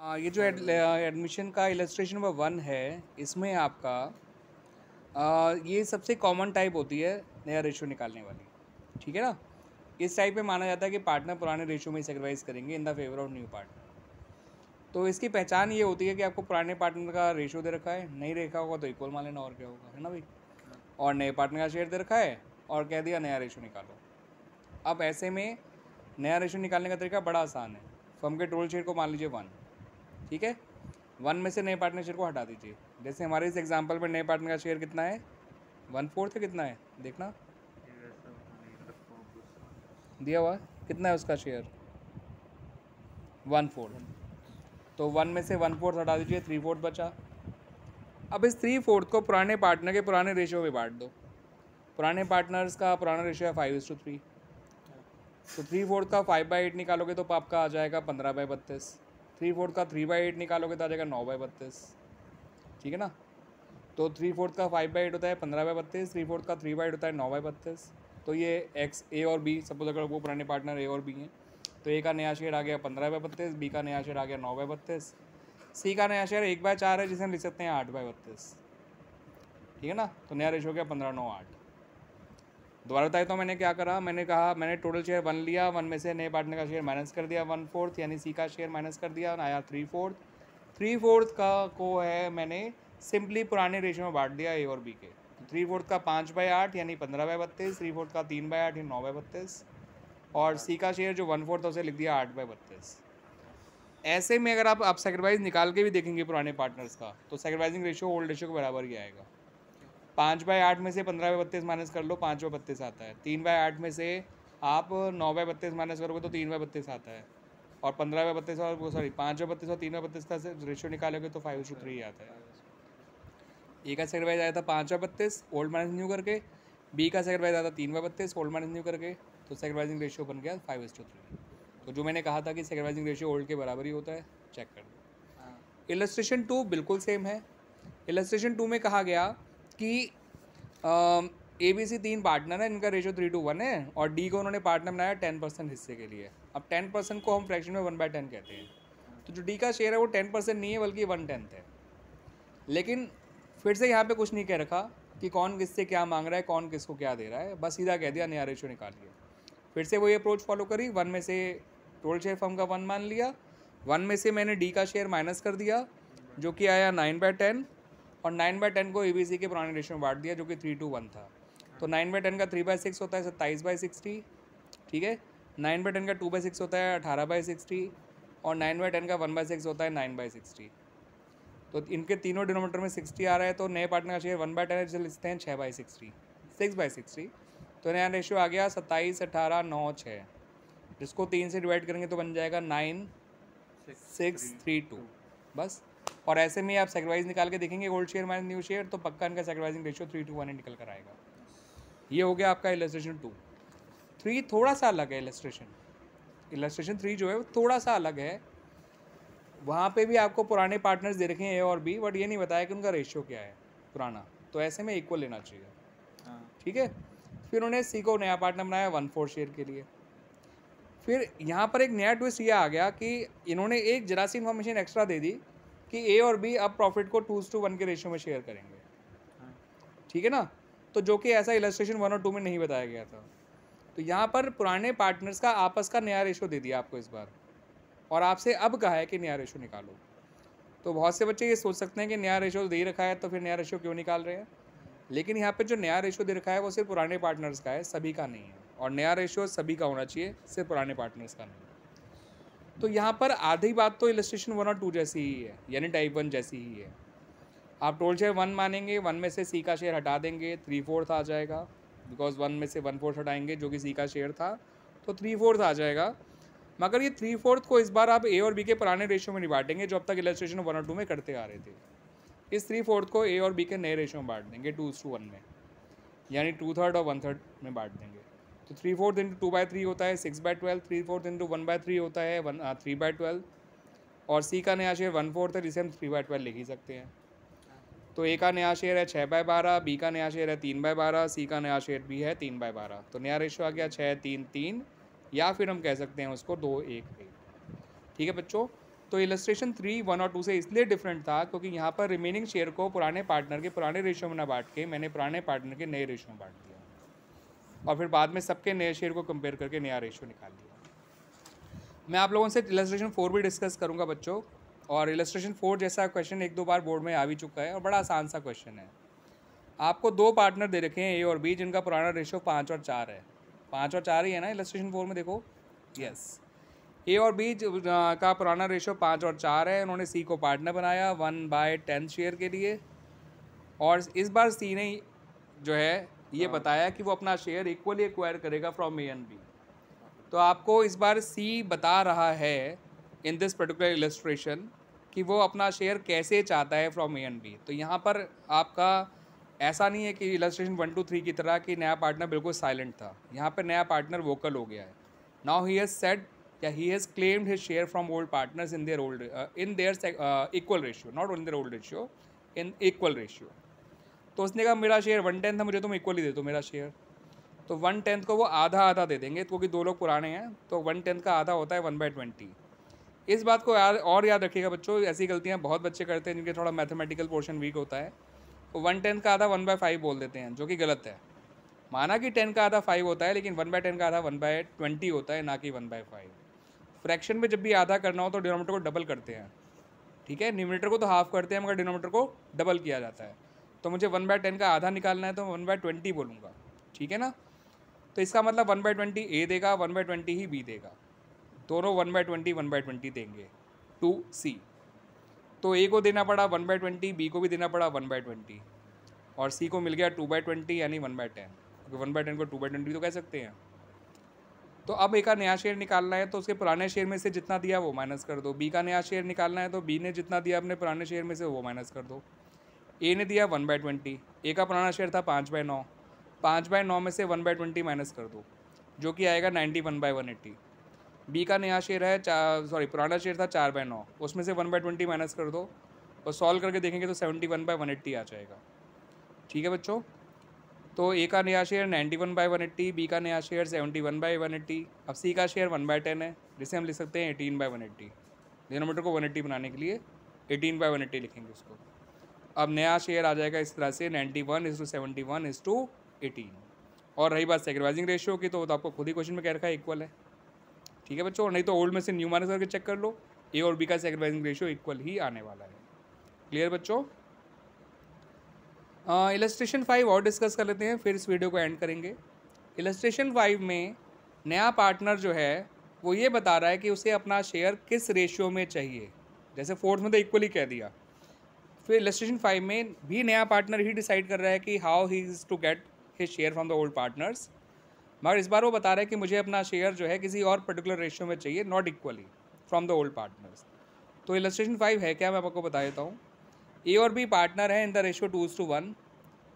ये जो एडमिशन का इलस्ट्रेशन नंबर 1 है, इसमें आपका ये सबसे कॉमन टाइप होती है नया रेशियो निकालने वाली, ठीक है ना। इस टाइप में माना जाता है कि पार्टनर पुराने रेशियो में सेक्रीफाइस करेंगे in the favour of new partner. तो इसकी पहचान ये होती है कि आपको पुराने पार्टनर का रेशियो दे रखा है, नहीं देखा होगा तो इक्वल मान लेना, और क्या होगा, है ना भाई। और नए पार्टनर का शेयर दे रखा है और कह दिया नया रेशियो निकालो। अब ऐसे में नया रेशियो निकालने का तरीका बड़ा आसान है। फर्म के टोटल शेयर को मान लीजिए 1, ठीक है। 1 में से नए पार्टनर शेयर को हटा दीजिए। जैसे हमारे इस एग्जांपल में नए पार्टनर का शेयर कितना है, 1/4 है, कितना है देखना, दिया हुआ है, कितना है उसका शेयर, 1/4। तो 1 में से 1/4 हटा दीजिए, 3/4 बचा। अब इस 3/4 को पुराने पार्टनर के पुराने रेशियो में बांट दो। पुराने पार्टनर्स का पुराना रेशियो है 5:3, तो 3/4 का 5/8 निकालोगे तो आपका आ जाएगा 15/32। 3/4 का 3/8 निकालोगे तो आ जाएगा 9/32, ठीक है ना। तो 3/4 का 5/8 होता है 15/32, 3/4 का 3/8 होता है 9/32। तो ये एक्स ए और बी, सपोज अगर वो पुराने पार्टनर ए और बी हैं, तो ए का नया शेयर आ गया 15/32, बी का नया शेयर आ गया 9/32, सी का नया शेयर 1/4 है जिसे हम लिख सकते हैं 8/32, ठीक है ना। तो नया रेशियो हो गया 15, 9, 8। दोबारा बताया तो मैंने क्या करा, मैंने कहा मैंने टोटल शेयर 1 लिया, 1 में से नए पार्टनर का शेयर माइनस कर दिया 1/4, यानी सी का शेयर माइनस कर दिया, आया 3/4। 3/4 का को है मैंने सिंपली पुराने रेशियो में बांट दिया ए और बी के। तो 3/4 का 5/8 यानी 15/32, 3/4 का 3/8 यानी 9/32, और सी का शेयर जो 1/4 था उसे लिख दिया 8/32। ऐसे में अगर आप सेक्रीफाइस निकाल के भी देखेंगे पुराने पार्टनर्स का, तो सेक्रीफाइसिंग रेशियो ओल्ड रेशियो के बराबर ही आएगा। 5/8 में से 15/32 माइनस कर लो, 5/32 आता है। 3/8 में से आप 9/32 माइनस करोगे तो 3/32 आता है। और 15/32 और वो सॉरी 5/32 और 3/32 का रेशियो निकालोगे तो 5:3 आता है। ए का सेक्रीफाइस आया था 5/32 ओल्ड माइनस न्यू करके, बी का सेक्रीफाइस आया था 3/32 ओल्ड माइनस न्यू करके, तो सेक्रीफाइसिंग रेशियो बन गया 5:3। तो जो मैंने कहा था कि सेक्रीफाइसिंग रेशियो ओल्ड के बराबर ही होता है, चेक कर दो। इलस्ट्रेशन 2 बिल्कुल सेम है। इलस्ट्रेशन 2 में कहा गया कि ए बी सी 3 पार्टनर है, इनका रेशियो 3:1 है, और डी को उन्होंने पार्टनर बनाया 10% हिस्से के लिए। अब 10% को हम फ्रैक्शन में 1/10 कहते हैं, तो जो डी का शेयर है वो 10% नहीं है बल्कि 1/10 है। लेकिन फिर से यहाँ पे कुछ नहीं कह रखा कि कौन किससे क्या मांग रहा है, कौन किसको क्या दे रहा है, बस सीधा कह दिया नया रेशियो निकालिए। फिर से वही अप्रोच फॉलो करी, 1 में से टोटल शेयर फर्म का 1 मान लिया, 1 में से मैंने डी का शेयर माइनस कर दिया जो कि आया 9/10, और 9/10 को ABC के पुराने रेशियो में बांट दिया जो कि 3:1 था। तो 9/10 का 3/6 होता है 27/60, ठीक है। 9/10 का 2/6 होता है 18/60, और 9/10 का 1/6 होता है 9/60। तो इनके तीनों डिनोमीटर में 60 आ रहा है, तो नए पार्टनर का शेयर 1/10 है जिसे लिखते हैं 6/60, 6/60। तो नया रेशियो आ गया 27, 18, 9, 6, जिसको 3 से डिवाइड करेंगे तो बन जाएगा 9,632 बस। और ऐसे में आप सेक्रीफाइस निकाल के देखेंगे old share minus new share, तो पक्का इनका सेक्रीफाइसिंग रेशियो 3:1 ही निकल कर आएगा। ये हो गया आपका इलस्ट्रेशन 2। 3 थोड़ा सा अलग है। इलस्ट्रेशन 3 जो है वो थोड़ा सा अलग है। वहाँ पे भी आपको पुराने पार्टनर्स दे रखे हैं ए और बी, बट ये नहीं बताया कि उनका रेशियो क्या है पुराना, तो ऐसे में इक्वल लेना चाहिए, ठीक है। फिर उन्होंने सी को नया पार्टनर बनाया 1/4 शेयर के लिए। फिर यहाँ पर एक नया ट्विस्ट ये आ गया कि इन्होंने एक जरा सी इन्फॉर्मेशन एक्स्ट्रा दे दी कि ए और बी अब प्रॉफिट को 2:1 के रेशियो में शेयर करेंगे, ठीक है ना। तो जो कि ऐसा इलस्ट्रेशन 1 और 2 में नहीं बताया गया था। तो यहाँ पर पुराने पार्टनर्स का आपस का नया रेशियो दे दिया आपको इस बार, और आपसे अब कहा है कि नया रेशियो निकालो। तो बहुत से बच्चे ये सोच सकते हैं कि नया रेशियो दे रखा है तो फिर नया रेशियो क्यों निकाल रहे हैं, लेकिन यहाँ पे जो नया रेशियो दे रखा है वो सिर्फ पुराने पार्टनर्स का है, सभी का नहीं है। और नया रेशियो सभी का होना चाहिए, सिर्फ पुराने पार्टनर्स का नहीं। तो यहाँ पर आधी बात तो इलस्ट्रेशन 1 और 2 जैसी ही है, यानी टाइप 1 जैसी ही है। आप टोटल शेयर 1 मानेंगे, 1 में से सी का शेयर हटा देंगे, 3/4 आ जाएगा, बिकॉज 1 में से 1/4 हटाएंगे जो कि सी का शेयर था, तो 3/4 आ जाएगा। मगर ये 3/4 को इस बार आप ए और बी के पुराने रेशियो में नहीं बांटेंगे जो अब तक इलस्ट्रेशन 1 और 2 में करते आ रहे थे। इस 3/4 को ए और बी के नए रेशियो में बांट देंगे 2:1 में, यानी 2/3 और 1/3 में बांट देंगे। तो 3/4 इंटू 2/3 होता है 6/12, 3/4 इंटू 1/3 होता है 3/12, और सी का नया शेयर 1/4 है जिसे हम 3/12 लिख ही सकते हैं। तो ए का नया शेयर है 6/12, बी का नया शेयर है 3/12, सी का नया शेयर भी है 3/12। तो नया रेशियो आ गया 6, 3, 3, या फिर हम कह सकते हैं उसको 2, 1, 1, ठीक है बच्चों। तो इलस्ट्रेशन 3, 1 और 2 से इसलिए डिफरेंट था क्योंकि यहाँ पर रिमेनिंग शेयर को पुराने पार्टनर के पुराने रेशियो में ना बांट के मैंने पुराने पार्टनर के नए रेशियो में बांट दिया और फिर बाद में सबके नए शेयर को कंपेयर करके नया रेशियो निकाल लिया। मैं आप लोगों से इलस्ट्रेशन 4 भी डिस्कस करूँगा बच्चों, और इलस्ट्रेशन 4 जैसा क्वेश्चन 1-2 बार बोर्ड में आ भी चुका है और बड़ा आसान सा क्वेश्चन है। आपको 2 पार्टनर दे रखे हैं ए और बी, जिनका पुराना रेशियो 5 और 4 है। 5 और 4 ही है ना इलस्ट्रेशन 4 में, देखो यस। ए और बी का पुराना रेशियो 5 और 4 है। उन्होंने सी को पार्टनर बनाया 1/10 शेयर के लिए, और इस बार सी ने जो है ये बताया कि वो अपना शेयर इक्वली एक्वायर करेगा फ्रॉम ए एंड बी। तो आपको इस बार सी बता रहा है इन दिस पर्टिकुलर इलस्ट्रेशन कि वो अपना शेयर कैसे चाहता है फ्रॉम ए एंड बी। तो यहाँ पर आपका ऐसा नहीं है कि इलस्ट्रेशन 1, 2, 3 की तरह कि नया पार्टनर बिल्कुल साइलेंट था। यहाँ पर नया पार्टनर वोकल हो गया है। नाउ ही हैज़ सेड या he has claimed his share from old partners in their equal ratio, not in their old ratio, in equal ratio. तो उसने कहा मेरा शेयर 1/10 था, मुझे तुम इक्वली दे दो मेरा शेयर। तो 1/10 को वो आधा आधा दे देंगे क्योंकि 2 लोग पुराने हैं, तो 1/10 का आधा होता है 1/20। इस बात को याद रखिएगा बच्चों, ऐसी गलतियाँ बहुत बच्चे करते हैं जिनके थोड़ा मैथमेटिकल पोर्शन वीक होता है। तो 1/10 का आधा 1/5 बोल देते हैं, जो कि गलत है। माना कि 10 का आधा 5 होता है, लेकिन 1/10 का आधा 1/20 होता है, ना कि 1/5। फ्रैक्शन में जब भी आधा करना हो तो डिनोमिनेटर को डबल करते हैं, ठीक है। न्यूमरेटर को तो हाफ करते हैं मगर डिनोमिनेटर को डबल किया जाता है। तो मुझे 1/10 का आधा निकालना है तो 1/20 बोलूँगा, ठीक है ना। तो इसका मतलब 1/20 ए देगा, 1/20 ही बी देगा। दोनों 1/20 देंगे टू सी। तो ए को देना पड़ा 1/20, बी को भी देना पड़ा 1/20, और सी को मिल गया 2/20 यानी 1/10। क्योंकि 1/10 को 2/20 तो कह सकते हैं। तो अब ए का नया शेयर निकालना है तो उसके पुराने शेयर में से जितना दिया वो माइनस कर दो। बी का नया शेयर निकालना है तो बी ने जितना दिया अपने पुराने शेयर में से वो माइनस कर दो। ए ने दिया 1/20, ए का पुराना शेयर था 5/9, 5/9 में से 1/20 माइनस कर दो, जो कि आएगा 91/180। बी का नया शेयर है पुराना शेयर था 4/9, उसमें से 1/20 माइनस कर दो और सॉल्व करके देखेंगे तो 71/180 आ जाएगा, ठीक है बच्चों। तो ए का नया शेयर 91/180, बी का नया शेयर 71/180। अब सी का शेयर 1/10 है, जिसे हम लिख सकते हैं 18/180। डिनोमिनेटर को 180 बनाने के लिए 18/180 लिखेंगे उसको। अब नया शेयर आ जाएगा इस तरह से 91:71:18। और रही बात सेक्रीफाइसिंग रेशियो की, तो आपको खुद ही क्वेश्चन में कह रखा है इक्वल है, ठीक है बच्चों। नहीं तो ओल्ड में से न्यू माइनस करके चेक कर लो, ए और बी का सेक्रीफाइसिंग रेशियो इक्वल ही आने वाला है। क्लियर बच्चों। इलस्ट्रेशन 5 और डिस्कस कर लेते हैं, फिर इस वीडियो को एंड करेंगे। इलस्ट्रेशन 5 में नया पार्टनर जो है वो ये बता रहा है कि उसे अपना शेयर किस रेशियो में चाहिए। जैसे फोर्थ में तो इक्वली कह दिया, फिर इलस्ट्रेशन 5 में भी नया पार्टनर ही डिसाइड कर रहा है कि how he is to get his share from the old partners. मगर इस बार वो बता रहा है कि मुझे अपना शेयर जो है किसी और पर्टिकुलर रेशियो में चाहिए, not equally from the old partners. तो इलस्ट्रेशन 5 है क्या, मैं आपको बता देता हूँ। ए और बी पार्टनर है इन द रेशियो 2:1।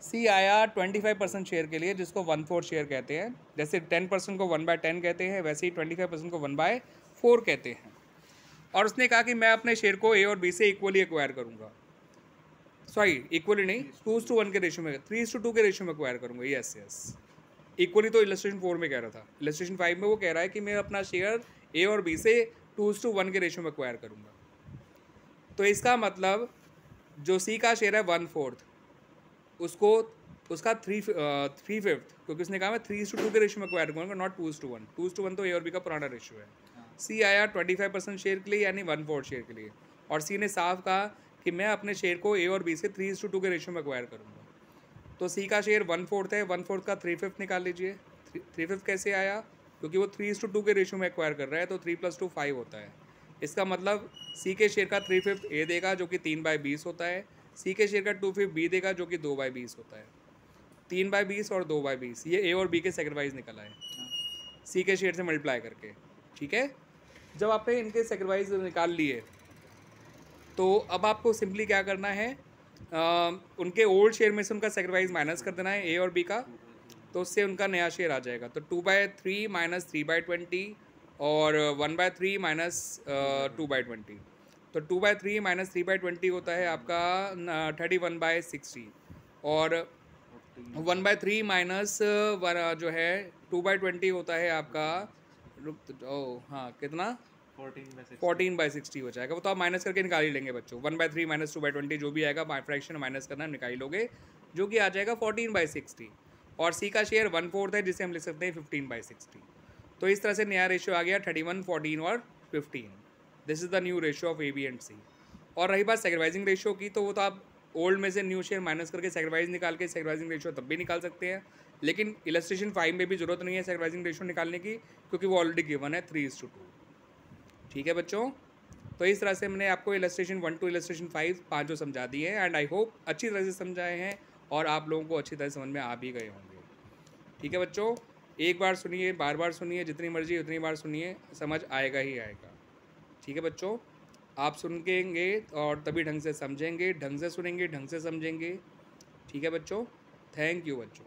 सी आया 25% शेयर के लिए, जिसको 1/4 शेयर कहते हैं। जैसे 10% को 1/10 कहते हैं, वैसे ही 25% को 1/4 कहते हैं। और उसने कहा कि मैं अपने शेयर को ए और बी से इक्वली एक्वायर करूँगा, सॉरी इक्वली नहीं, 2:1 के रेशियो में, 3:2 के रेशियो में एक्वायर करूँगा। यस इक्वली तो इलस्ट्रेशन 4 में कह रहा था, इलस्ट्रेशन 5 में वो कह रहा है कि मैं अपना शेयर ए और बी से 2:1 के रेशियो में एक्वायर करूँगा। तो इसका मतलब जो सी का शेयर है 1/4, उसको उसका 3/5, क्योंकि उसने कहा मैं 3:2 के रेशियो में एक्वायर करूँगा, नॉट 2:1। 2:1 तो ए और बी का पुराना रेशियो है। सी आया 25% शेयर के लिए यानी 1/4 शेयर के लिए, और सी ने साफ कहा कि मैं अपने शेयर को ए और बी से 3:2 के रेशियो में एक्वायर करूँगा। तो सी का शेयर 1/4 है, 1/4 का 3/5 निकाल लीजिए। 3/5 कैसे आया, क्योंकि वो 3:2 के रेशियो में एक्वायर कर रहा है, तो 3 + 2 5 होता है। इसका मतलब सी के शेयर का 3/5 ए देगा, जो कि 3/20 होता है। सी के शेयर का 2/5 बी देगा, जो कि 2/20 होता है। 3/20 और 2/20 ये ए और बी के सेक्रीफाइस निकला है सी के शेयर से मल्टीप्लाई करके, ठीक है। जब आपने इनके सेक्रीफाइस निकाल लिए तो अब आपको सिंपली क्या करना है, उनके ओल्ड शेयर में से उनका सेक्रीफाइस माइनस कर देना है ए और बी का, तो उससे उनका नया शेयर आ जाएगा। तो 2/3 - 3/20 और 1/3 - 2/20। तो 2/3 - 3/20 होता है आपका 31/60, और 1/3 माइनस जो है 2/20 होता है आपका, हाँ कितना 14/60 हो जाएगा। वो तो आप माइनस करके निकाल ही लेंगे बच्चों। 1/3 माइनस 2/20 जो भी आएगा फ्रैक्शन माइनस करना निकाल लोगे, जो कि आ जाएगा 14/60। और सी का शेयर 1/4 है, जिसे हम लिख सकते हैं 15/60। तो इस तरह से नया रेशियो आ गया 31, 14 और 15। This is the new ratio of A B and C. और रही बात सेक्रीफाइसिंग रेशियो की, तो वो तो आप ओल्ड में से न्यू शेयर माइनस करके सेक्रीफाइस निकाल के सेक्रीफाइसिंग रेशियो तब भी निकाल सकते हैं, लेकिन इलस्ट्रेशन 5 में भी जरूरत नहीं है सेक्रीफाइसिंग रेशियो निकालने की, क्योंकि वो ऑलरेडी गिवन है 3:2। ठीक है बच्चों, तो इस तरह से मैंने आपको इलस्ट्रेशन 1 to इलस्ट्रेशन 5 पाँचों समझा दिए हैं, एंड आई होप अच्छी तरह से समझाए हैं और आप लोगों को अच्छी तरह से समझ में आ भी गए होंगे। ठीक है बच्चों, एक बार सुनिए, बार बार सुनिए, जितनी मर्जी उतनी बार सुनिए, समझ आएगा ही आएगा। ठीक है बच्चों, आप सुनेंगे और तभी ढंग से समझेंगे, ढंग से सुनेंगे, ढंग से समझेंगे। ठीक है बच्चों, थैंक यू बच्चों।